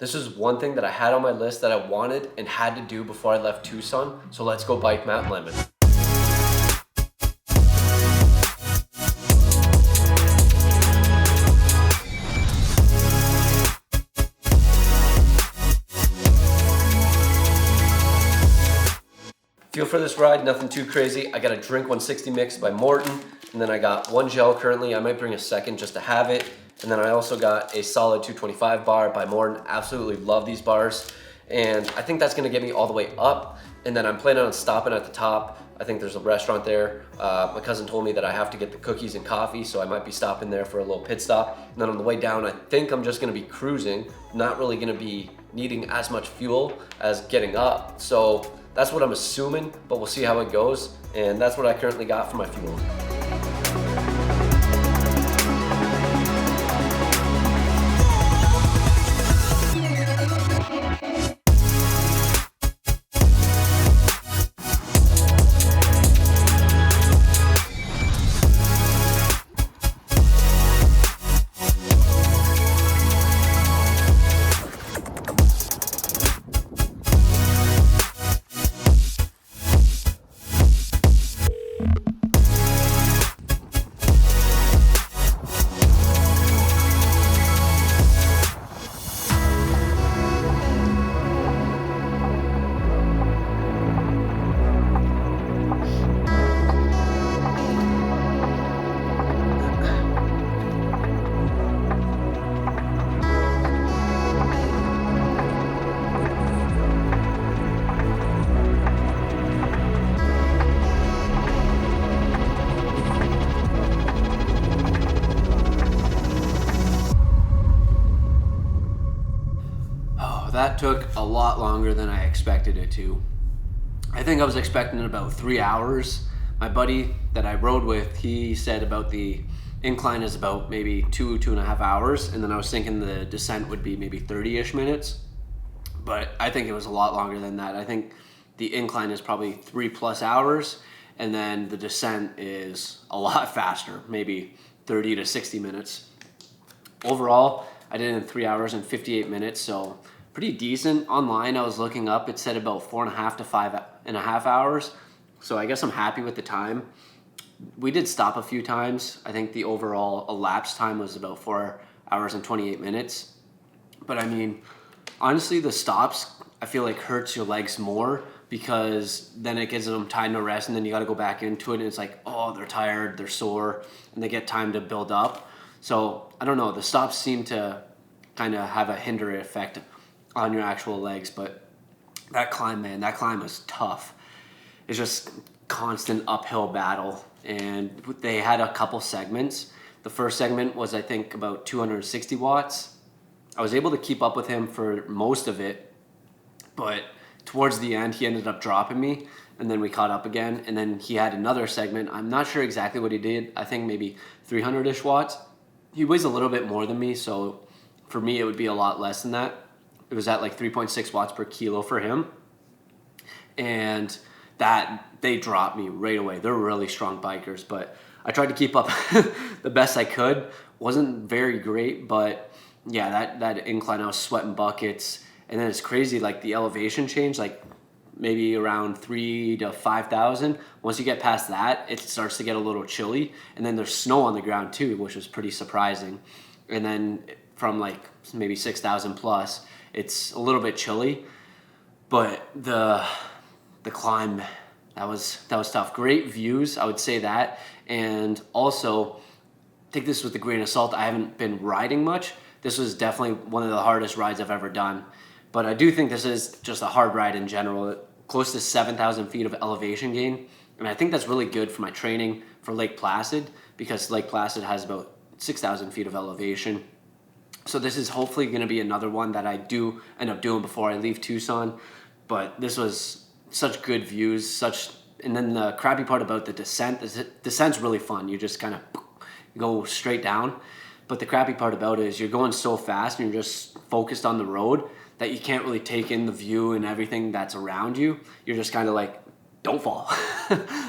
This is one thing that I had on my list that I wanted and had to do before I left Tucson. So let's go bike Mount Lemmon. Feel for this ride, nothing too crazy. I got a Drink 160 mix by Morton, and then I got one gel currently. I might bring a second just to have it. And then I also got a solid 225 bar by Morton. Absolutely love these bars. And I think that's gonna get me all the way up. And then I'm planning on stopping at the top. I think there's a restaurant there. My cousin told me that I have to get the cookies and coffee, so I might be stopping there for a little pit stop. And then on the way down, I think I'm just gonna be cruising, not really gonna be needing as much fuel as getting up. So that's what I'm assuming, but we'll see how it goes. And that's what I currently got for my fuel. That took a lot longer than I expected it to. I think I was expecting about 3 hours. My buddy that I rode with, he said about the incline is about maybe 2.5 hours. And then I was thinking the descent would be maybe 30-ish minutes. But I think it was a lot longer than that. I think the incline is probably 3+ hours. And then the descent is a lot faster, maybe 30 to 60 minutes. Overall, I did it in 3 hours and 58 minutes. So pretty decent. Online, I was looking up, it said about 4.5 to 5.5 hours. So I guess I'm happy with the time. We did stop a few times. I think the overall elapsed time was about 4 hours and 28 minutes. But I mean, honestly, the stops, I feel like hurts your legs more because then it gives them time to rest and then you got to go back into it and it's like, oh, they're tired, they're sore, and they get time to build up. So I don't know, the stops seem to kind of have a hindering effect on your actual legs, but that climb, man, that climb was tough. It's just constant uphill battle, and they had a couple segments. The first segment was, I think, about 260 watts. I was able to keep up with him for most of it, but towards the end, he ended up dropping me, and then we caught up again, and then he had another segment. I'm not sure exactly what he did. I think maybe 300-ish watts. He weighs a little bit more than me, so for me, it would be a lot less than that. It was at like 3.6 watts per kilo for him. And that, they dropped me right away. They're really strong bikers, but I tried to keep up the best I could. Wasn't very great, but yeah, that incline, I was sweating buckets. And then it's crazy, like the elevation change, like maybe around 3 to 5,000. Once you get past that, it starts to get a little chilly. And then there's snow on the ground too, which was pretty surprising. And then from like maybe 6,000 plus, it's a little bit chilly, but the climb, that was tough. Great views, I would say that. And also, take this with a grain of salt. I haven't been riding much. This was definitely one of the hardest rides I've ever done. But I do think this is just a hard ride in general. Close to 7,000 feet of elevation gain. And I think that's really good for my training for Lake Placid, because Lake Placid has about 6,000 feet of elevation. So this is hopefully going to be another one that I do end up doing before I leave Tucson. But this was such good views, and then the crappy part about the descent's really fun. You just kind of go straight down. But the crappy part about it is you're going so fast and you're just focused on the road that you can't really take in the view and everything that's around you. You're just kind of like don't fall.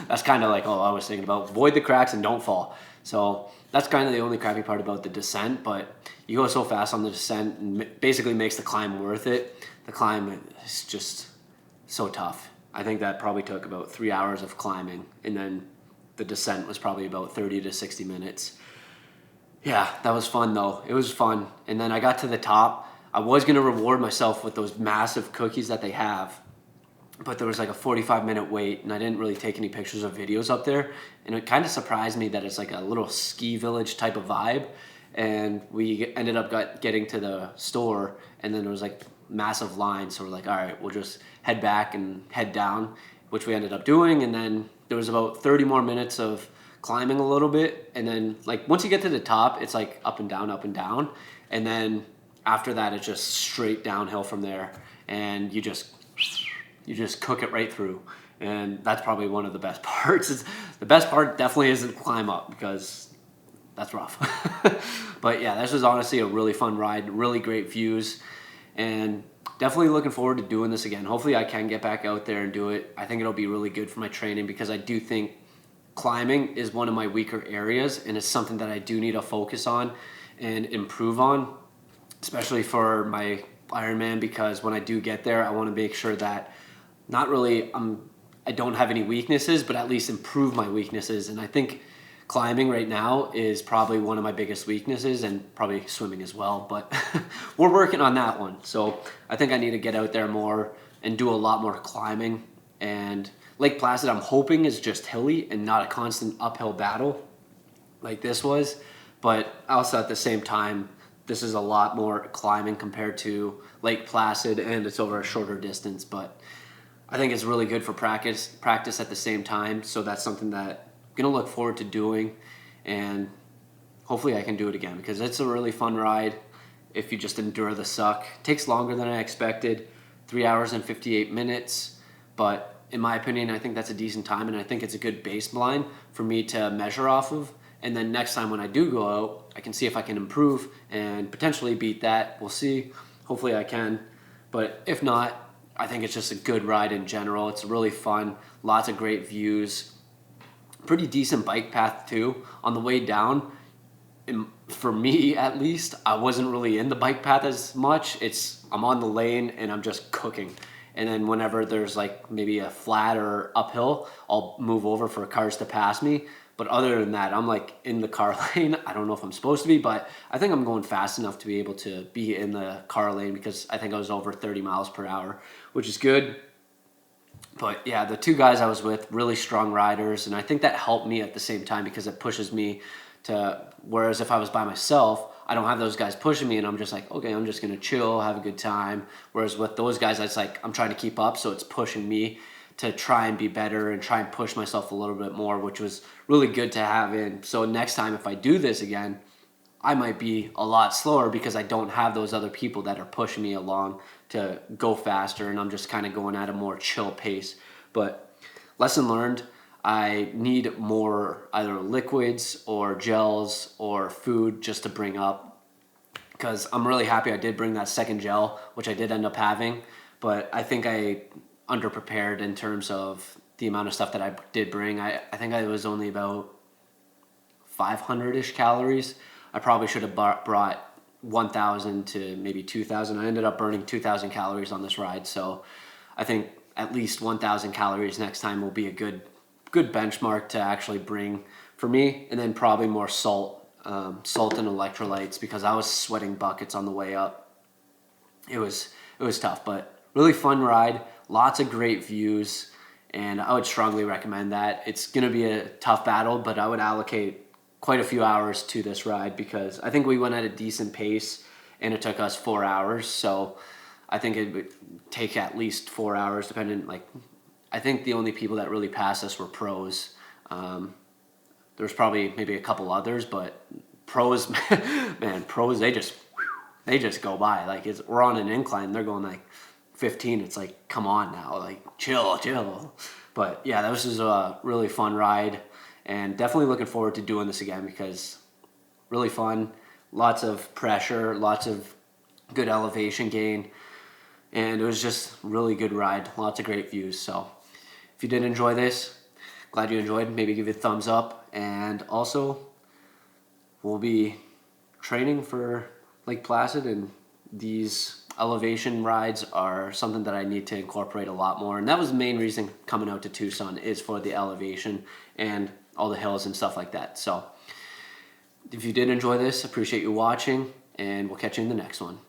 That's kind of like all I was thinking about. Avoid the cracks and don't fall. So that's kind of the only crappy part about the descent, but you go so fast on the descent and basically makes the climb worth it. The climb is just so tough. I think that probably took about 3 hours of climbing, and then the descent was probably about 30 to 60 minutes. Yeah, that was fun though. It was fun. And then I got to the top. I was going to reward myself with those massive cookies that they have, but there was like a 45-minute wait, and I didn't really take any pictures or videos up there. And it kind of surprised me that it's like a little ski village type of vibe. And we ended up getting to the store, and then there was like massive lines. So we're like, all right, we'll just head back and head down, which we ended up doing. And then there was about 30 more minutes of climbing a little bit. And then like once you get to the top, it's like up and down, up and down. And then after that, it's just straight downhill from there. And you just cook it right through. And that's probably one of the best parts. The best part definitely isn't climb up, because that's rough. But yeah, this was honestly a really fun ride, really great views, and definitely looking forward to doing this again. Hopefully I can get back out there and do it. I think it'll be really good for my training, because I do think climbing is one of my weaker areas, and it's something that I do need to focus on and improve on, especially for my Ironman, because when I do get there, I want to make sure that not really I don't have any weaknesses, but at least improve my weaknesses. And I think climbing right now is probably one of my biggest weaknesses, and probably swimming as well, but we're working on that one. So I think I need to get out there more and do a lot more climbing. And Lake Placid, I'm hoping, is just hilly and not a constant uphill battle like this was. But also at the same time, this is a lot more climbing compared to Lake Placid, and it's over a shorter distance. But I think it's really good for practice at the same time. So that's something that I'm going to look forward to doing, and hopefully I can do it again, because it's a really fun ride if you just endure the suck. It takes longer than I expected, 3 hours and 58 minutes, but in my opinion, I think that's a decent time, and I think it's a good baseline for me to measure off of. And then next time when I do go out, I can see if I can improve and potentially beat that. We'll see. Hopefully I can. But if not, I think it's just a good ride in general. It's really fun. Lots of great views. Pretty decent bike path too. On the way down, for me at least, I wasn't really in the bike path as much. I'm on the lane and I'm just cooking. And then whenever there's like maybe a flat or uphill, I'll move over for cars to pass me. But other than that, I'm like in the car lane. I don't know if I'm supposed to be, but I think I'm going fast enough to be able to be in the car lane, because I think I was over 30 miles per hour, which is good. But yeah, the two guys I was with, really strong riders, and I think that helped me at the same time, because it pushes me to, whereas if I was by myself, I don't have those guys pushing me, and I'm just like, okay, I'm just gonna chill, have a good time. Whereas with those guys, it's like I'm trying to keep up, so it's pushing me to try and be better and try and push myself a little bit more, which was really good to have in. So next time if I do this again, I might be a lot slower, because I don't have those other people that are pushing me along to go faster, and I'm just kind of going at a more chill pace. But lesson learned, I need more either liquids or gels or food just to bring up, because I'm really happy I did bring that second gel, which I did end up having, but I think I underprepared in terms of the amount of stuff that I did bring. I think I was only about 500-ish calories. I probably should have brought 1,000 to maybe 2,000. I ended up burning 2,000 calories on this ride, so I think at least 1,000 calories next time will be a good benchmark to actually bring for me. And then probably more salt and electrolytes, because I was sweating buckets on the way up. It was tough, but really fun ride. Lots of great views, and I would strongly recommend that. It's going to be a tough battle, but I would allocate quite a few hours to this ride, because I think we went at a decent pace and it took us 4 hours. So I think it would take at least 4 hours, depending. Like, I think the only people that really passed us were pros. There was probably maybe a couple others, but pros, man, pros, they just go by. Like, we're on an incline, they're going like 15. It's like, come on now, like chill. But yeah, this was a really fun ride, and definitely looking forward to doing this again, because really fun, lots of pressure, lots of good elevation gain, and it was just really good ride, lots of great views. So if If you did enjoy this, glad you enjoyed. Maybe give it a thumbs up. And also, we'll be training for Lake Placid, and these elevation rides are something that I need to incorporate a lot more. And that was the main reason coming out to Tucson, is for the elevation and all the hills and stuff like that. So if you did enjoy this, appreciate you watching, and we'll catch you in the next one.